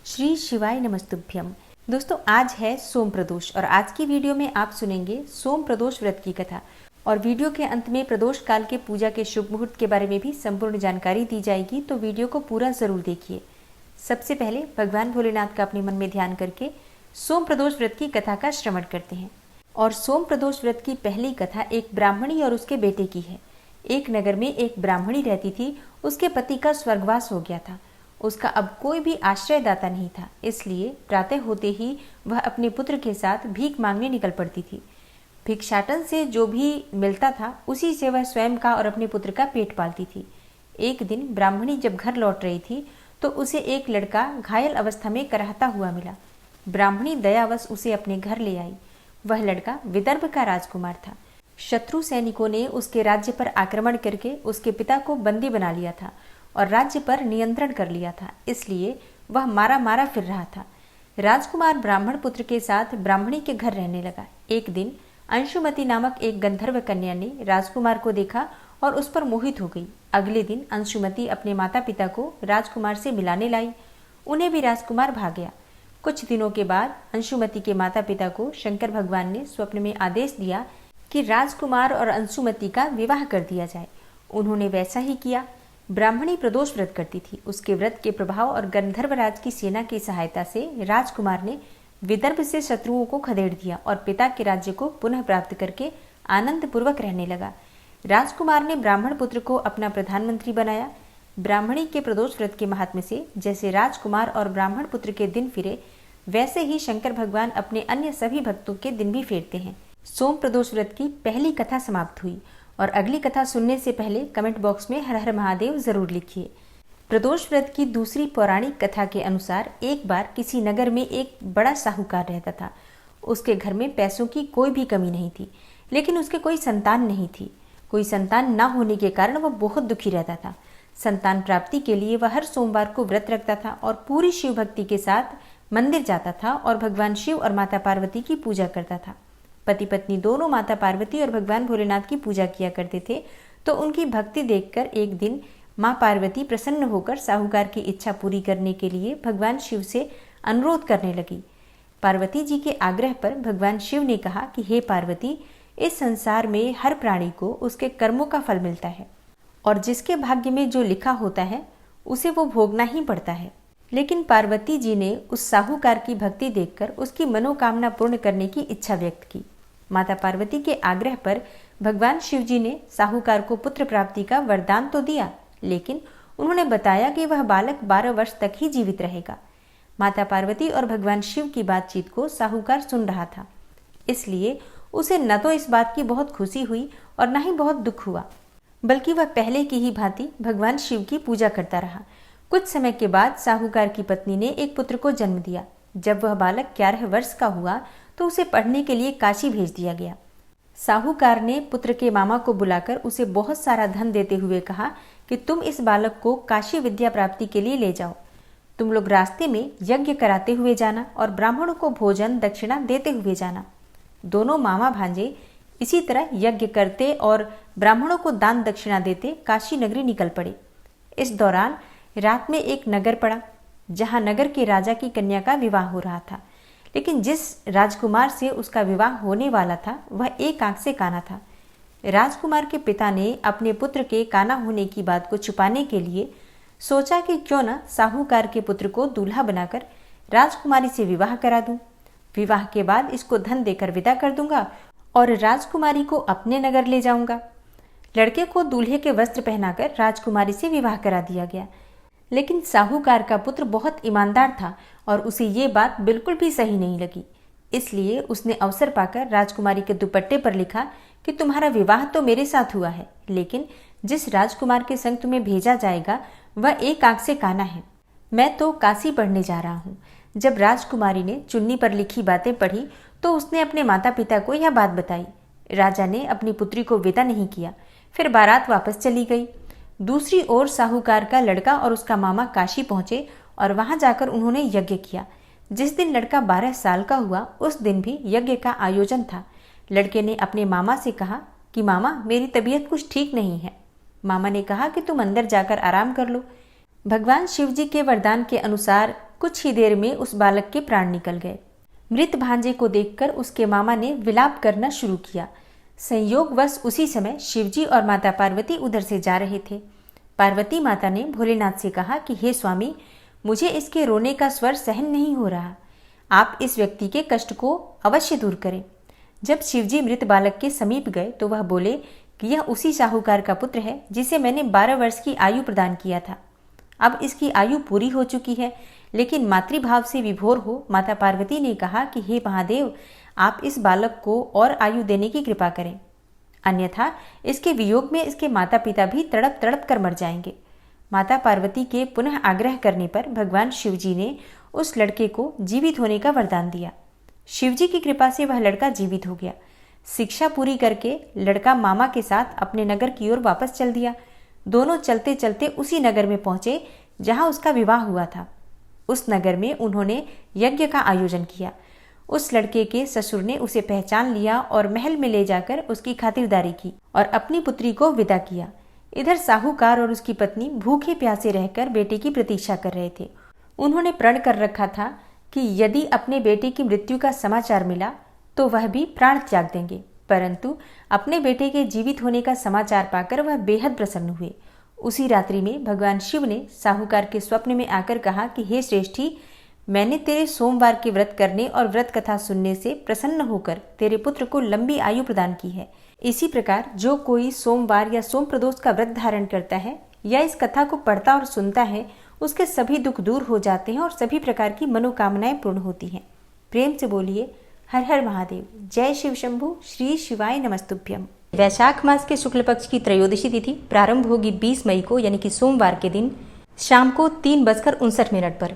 श्री शिवाय नमस्तुभ्यम। दोस्तों, आज है सोम प्रदोष और आज की वीडियो में आप सुनेंगे सोम प्रदोष व्रत की कथा और वीडियो के अंत में प्रदोष काल के पूजा के शुभ मुहूर्त के बारे में भी संपूर्ण जानकारी दी जाएगी, तो वीडियो को पूरा जरूर देखिए। सबसे पहले भगवान भोलेनाथ का अपने मन में ध्यान करके सोम प्रदोष व्रत की कथा का श्रवण करते हैं। और सोम प्रदोष व्रत की पहली कथा एक ब्राह्मणी और उसके बेटे की है। एक नगर में एक ब्राह्मणी रहती थी। उसके पति का स्वर्गवास हो गया था। उसका अब कोई भी आश्रयदाता नहीं था, इसलिए प्रातः होते ही वह अपने पुत्र के साथ भीख मांगने निकल पड़ती थी। भिक्षाटन से जो भी मिलता था उसी से वह स्वयं का और अपने पुत्र का पेट पालती थी। एक दिन ब्राह्मणी जब घर लौट रही थी तो उसे एक लड़का घायल अवस्था में कराहता हुआ मिला। ब्राह्मणी दयावश उसे अपने घर ले आई। वह लड़का विदर्भ का राजकुमार था। शत्रु सैनिकों ने उसके राज्य पर आक्रमण करके उसके पिता को बंदी बना लिया था और राज्य पर नियंत्रण कर लिया था, इसलिए वह मारा मारा फिर रहा था। राजकुमार ब्राह्मण पुत्र के साथ ब्राह्मणी के घर रहने लगा। एक दिन अंशुमती नामक एक गंधर्व कन्या ने राजकुमार को देखा और उस पर मोहित हो गई। अगले दिन अंशुमती अपने माता पिता को राजकुमार से मिलाने लाई। उन्हें भी राजकुमार भाग गया। कुछ दिनों के बाद अंशुमती के माता पिता को शंकर भगवान ने स्वप्न में आदेश दिया कि राजकुमार और अंशुमती का विवाह कर दिया जाए। उन्होंने वैसा ही किया। ब्राह्मणी प्रदोष व्रत करती थी। उसके व्रत के प्रभाव और गंधर्वराज की सेना की सहायता से राजकुमार ने विदर्भ से शत्रुओं को खदेड़ दिया और पिता के राज्य को पुनः प्राप्त करके आनंद पूर्वक रहने लगा। राजकुमार ने ब्राह्मण पुत्र को अपना प्रधानमंत्री बनाया। ब्राह्मणी के प्रदोष व्रत के महात्म्य से जैसे राजकुमार और ब्राह्मण पुत्र के दिन फिरे, वैसे ही शंकर भगवान अपने अन्य सभी भक्तों के दिन भी फेरते हैं। सोम प्रदोष व्रत की पहली कथा समाप्त हुई और अगली कथा सुनने से पहले कमेंट बॉक्स में हर हर महादेव जरूर लिखिए। प्रदोष व्रत की दूसरी पौराणिक कथा के अनुसार एक बार किसी नगर में एक बड़ा साहूकार रहता था। उसके घर में पैसों की कोई भी कमी नहीं थी, लेकिन उसके कोई संतान नहीं थी। कोई संतान न होने के कारण वह बहुत दुखी रहता था। संतान प्राप्ति के लिए वह हर सोमवार को व्रत रखता था और पूरी शिव भक्ति के साथ मंदिर जाता था और भगवान शिव और माता पार्वती की पूजा करता था। पति पत्नी दोनों माता पार्वती और भगवान भोलेनाथ की पूजा किया करते थे। तो उनकी भक्ति देखकर एक दिन माँ पार्वती प्रसन्न होकर साहूकार की इच्छा पूरी करने के लिए भगवान शिव से अनुरोध करने लगी। पार्वती जी के आग्रह पर भगवान शिव ने कहा कि हे पार्वती, इस संसार में हर प्राणी को उसके कर्मों का फल मिलता है और जिसके भाग्य में जो लिखा होता है उसे वो भोगना ही पड़ता है। लेकिन पार्वती जी ने उस साहूकार की भक्ति देखकर उसकी मनोकामना पूर्ण करने की इच्छा व्यक्त की। माता पार्वती के आग्रह पर भगवान शिव जी ने साहूकार को पुत्र प्राप्ति का वरदान तो दिया, लेकिन उन्होंने बताया कि वह बालक 12 वर्ष तक ही जीवित रहेगा। माता पार्वती और भगवान शिव की बातचीत को साहूकार सुन रहा था, इसलिए उसे न तो इस बात की बहुत खुशी हुई और न ही बहुत दुख हुआ, बल्कि वह पहले की ही भांति भगवान शिव की पूजा करता रहा। कुछ समय के बाद साहूकार की पत्नी ने एक पुत्र को जन्म दिया। जब वह बालक 11 वर्ष का हुआ तो उसे पढ़ने के लिए काशी भेज दिया गया। साहूकार ने पुत्र के मामा को बुलाकर उसे बहुत सारा धन देते हुए कहा कि तुम इस बालक को काशी विद्या प्राप्ति के लिए ले जाओ। तुम लोग रास्ते में यज्ञ कराते हुए जाना और ब्राह्मणों को भोजन दक्षिणा देते हुए जाना। दोनों मामा भांजे इसी तरह यज्ञ करते और ब्राह्मणों को दान दक्षिणा देते काशी नगरी निकल पड़े। इस दौरान रात में एक नगर पड़ा, जहां नगर के राजा की कन्या का विवाह हो रहा था। लेकिन जिस राजकुमार से उसका विवाह होने वाला था वह एक आंख से काना था। राजकुमार के पिता ने अपने पुत्र के काना होने की बात को छुपाने के लिए सोचा कि क्यों न साहूकार के पुत्र को दूल्हा बनाकर राजकुमारी से विवाह करा दूं। विवाह के बाद इसको धन देकर विदा कर दूंगा और राजकुमारी को अपने नगर ले जाऊंगा। लड़के को दूल्हे के वस्त्र पहनाकर राजकुमारी से विवाह करा दिया गया। लेकिन साहूकार का पुत्र बहुत ईमानदार था और उसे ये बात बिल्कुल भी सही नहीं लगी। इसलिए उसने अवसर पाकर राजकुमारी के दुपट्टे पर लिखा कि तुम्हारा विवाह तो मेरे साथ हुआ है, लेकिन जिस राजकुमार के संग तुम्हें भेजा जाएगा वह एक आंख से काना है। मैं तो काशी पढ़ने जा रहा हूँ। जब राजकुमारी ने चुन्नी पर लिखी बातें पढ़ी तो उसने अपने माता पिता को यह बात बताई। राजा ने अपनी पुत्री को विदा नहीं किया, फिर बारात वापस चली गई। दूसरी ओर साहूकार का लड़का और उसका मामा काशी पहुंचे और वहां जाकर उन्होंने यज्ञ किया। जिस दिन लड़का 12 साल का हुआ उस दिन भी यज्ञ का आयोजन था। लड़के ने अपने मामा से कहा कि मामा, मेरी तबीयत कुछ ठीक नहीं है। मामा ने कहा कि तुम अंदर जाकर आराम कर लो। भगवान शिव जी के वरदान के अनुसार कुछ ही देर में उस बालक के प्राण निकल गए। मृत भांजे को देखकर उसके मामा ने विलाप करना शुरू किया। संयोगवश उसी समय शिवजी और माता पार्वती उधर से जा रहे थे। पार्वती माता ने भोलेनाथ से कहा कि हे स्वामी, मुझे इसके रोने का स्वर सहन नहीं हो रहा, आप इस व्यक्ति के कष्ट को अवश्य दूर करें। जब शिवजी मृत बालक के समीप गए तो वह बोले कि यह उसी साहूकार का पुत्र है जिसे मैंने 12 वर्ष की आयु प्रदान किया था। अब इसकी आयु पूरी हो चुकी है, लेकिन मातृभाव से विभोर हो माता पार्वती ने कहा कि हे महादेव, आप इस बालक को और आयु देने की कृपा करें, अन्यथा इसके वियोग में इसके माता पिता भी तड़प तड़प कर मर जाएंगे। माता पार्वती के पुनः आग्रह करने पर भगवान शिवजी ने उस लड़के को जीवित होने का वरदान दिया। शिवजी की कृपा से वह लड़का जीवित हो गया। शिक्षा पूरी करके लड़का मामा के साथ अपने नगर की ओर वापस चल दिया। दोनों चलते चलते उसी नगर में पहुंचे जहां उसका विवाह हुआ था। उस नगर में उन्होंने यज्ञ का आयोजन किया। उस लड़के के ससुर ने उसे पहचान लिया और महल में ले जाकर उसकी खातिरदारी की और अपनी पुत्री को विदा किया। इधर साहूकार और उसकी पत्नी भूखे प्यासे रहकर बेटे की प्रतीक्षा कर रहे थे। उन्होंने प्रण कर रखा था कि यदि अपने बेटे की मृत्यु का समाचार मिला तो वह भी प्राण त्याग देंगे, परंतु अपने बेटे के जीवित होने का समाचार पाकर वह बेहद प्रसन्न हुए। उसी रात्रि में भगवान शिव ने साहूकार के स्वप्न में आकर कहा कि हे श्रेष्ठी, मैंने तेरे सोमवार के व्रत करने और व्रत कथा सुनने से प्रसन्न होकर तेरे पुत्र को लंबी आयु प्रदान की है। इसी प्रकार जो कोई सोमवार या सोम प्रदोष का व्रत धारण करता है या इस कथा को पढ़ता और सुनता है, उसके सभी दुख दूर हो जाते हैं और सभी प्रकार की मनोकामनाएं पूर्ण होती हैं। प्रेम से बोलिए हर हर महादेव। जय शिव शंभु। श्री शिवाय नमस्तुभ्यम। वैशाख मास के शुक्ल पक्ष की त्रयोदशी तिथि प्रारंभ होगी 20 मई को, यानी कि सोमवार के दिन शाम को 3:59 पर,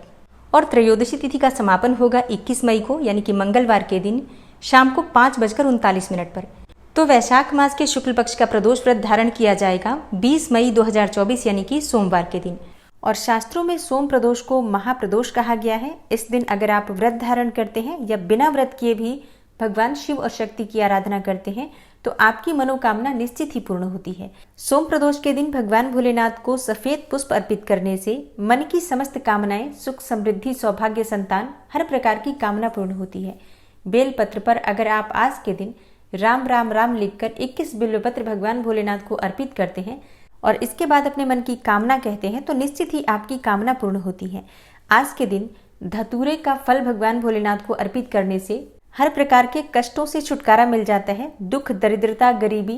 और त्रयोदशी तिथि का समापन होगा 21 मई को, यानी कि मंगलवार के दिन शाम को 5:39 पर। तो वैशाख मास के शुक्ल पक्ष का प्रदोष व्रत धारण किया जाएगा 20 मई 2024, यानी कि सोमवार के दिन। और शास्त्रों में सोम प्रदोष को महाप्रदोष कहा गया है। इस दिन अगर आप व्रत धारण करते हैं या बिना व्रत किए भी भगवान शिव और शक्ति की आराधना करते हैं तो आपकी मनोकामना निश्चित ही पूर्ण होती है। सोम प्रदोष के दिन भगवान भोलेनाथ को सफेद पुष्प अर्पित करने से मन की समस्त कामनाएं, सुख, समृद्धि, सौभाग्य, संतान, हर प्रकार की कामना पूर्ण होती है। बेल पत्र पर अगर आप आज के दिन राम राम राम लिखकर 21 बिल्वपत्र भगवान भोलेनाथ को अर्पित करते हैं और इसके बाद अपने मन की कामना कहते हैं तो निश्चित ही आपकी कामना पूर्ण होती है। आज के दिन धतूरे का फल भगवान भोलेनाथ को अर्पित करने से हर प्रकार के कष्टों से छुटकारा मिल जाता है। दुख, दरिद्रता, गरीबी,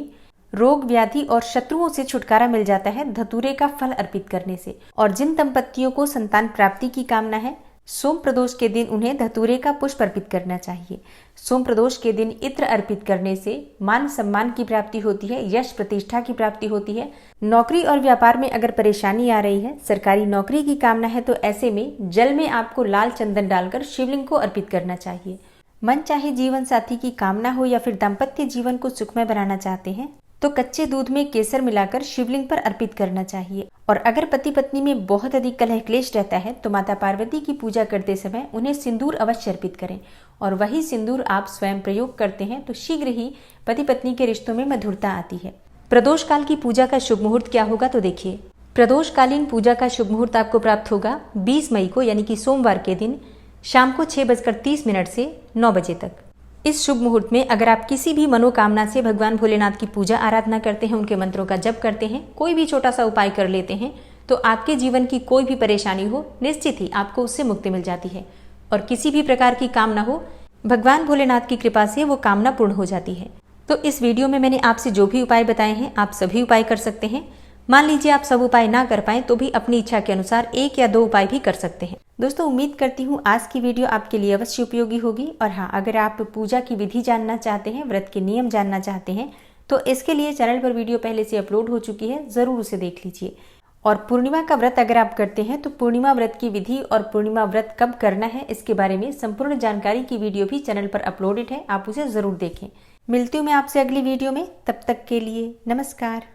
रोग, व्याधि और शत्रुओं से छुटकारा मिल जाता है धतूरे का फल अर्पित करने से। और जिन दंपतियों को संतान प्राप्ति की कामना है, सोम प्रदोष के दिन उन्हें धतूरे का पुष्प अर्पित करना चाहिए। सोम प्रदोष के दिन इत्र अर्पित करने से मान सम्मान की प्राप्ति होती है, यश प्रतिष्ठा की प्राप्ति होती है। नौकरी और व्यापार में अगर परेशानी आ रही है, सरकारी नौकरी की कामना है, तो ऐसे में जल में आपको लाल चंदन डालकर शिवलिंग को अर्पित करना चाहिए। मन चाहे जीवन साथी की कामना हो या फिर दाम्पत्य जीवन को सुखमय बनाना चाहते हैं तो कच्चे दूध में केसर मिलाकर शिवलिंग पर अर्पित करना चाहिए। और अगर पति पत्नी में बहुत अधिक कलह क्लेश रहता है तो माता पार्वती की पूजा करते समय उन्हें सिंदूर अवश्य अर्पित करें और वही सिंदूर आप स्वयं प्रयोग करते हैं तो शीघ्र ही पति पत्नी के रिश्तों में मधुरता आती है। प्रदोष काल की पूजा का शुभ मुहूर्त क्या होगा तो देखिए। प्रदोषकालीन पूजा का शुभ मुहूर्त आपको प्राप्त होगा 20 मई को, यानी कि सोमवार के दिन शाम को 6:30 से 9 बजे तक। इस शुभ मुहूर्त में अगर आप किसी भी मनोकामना से भगवान भोलेनाथ की पूजा आराधना करते हैं, उनके मंत्रों का जप करते हैं, कोई भी छोटा सा उपाय कर लेते हैं तो आपके जीवन की कोई भी परेशानी हो निश्चित ही आपको उससे मुक्ति मिल जाती है। और किसी भी प्रकार की कामना हो, भगवान भोलेनाथ की कृपा से वो कामना पूर्ण हो जाती है। तो इस वीडियो में मैंने आपसे जो भी उपाय बताए हैं आप सभी उपाय कर सकते हैं। मान लीजिए आप सब उपाय ना कर पाए तो भी अपनी इच्छा के अनुसार 1 या 2 उपाय भी कर सकते हैं। दोस्तों, उम्मीद करती हूँ आज की वीडियो आपके लिए अवश्य उपयोगी होगी। और हाँ, अगर आप पूजा की विधि जानना चाहते हैं, व्रत के नियम जानना चाहते हैं तो इसके लिए चैनल पर वीडियो पहले से अपलोड हो चुकी है, जरूर उसे देख लीजिए। और पूर्णिमा का व्रत अगर आप करते हैं तो पूर्णिमा व्रत की विधि और पूर्णिमा व्रत कब करना है इसके बारे में संपूर्ण जानकारी की वीडियो भी चैनल पर अपलोडेड है, आप उसे जरूर देखें। मिलती हूँ मैं आपसे अगली वीडियो में, तब तक के लिए नमस्कार।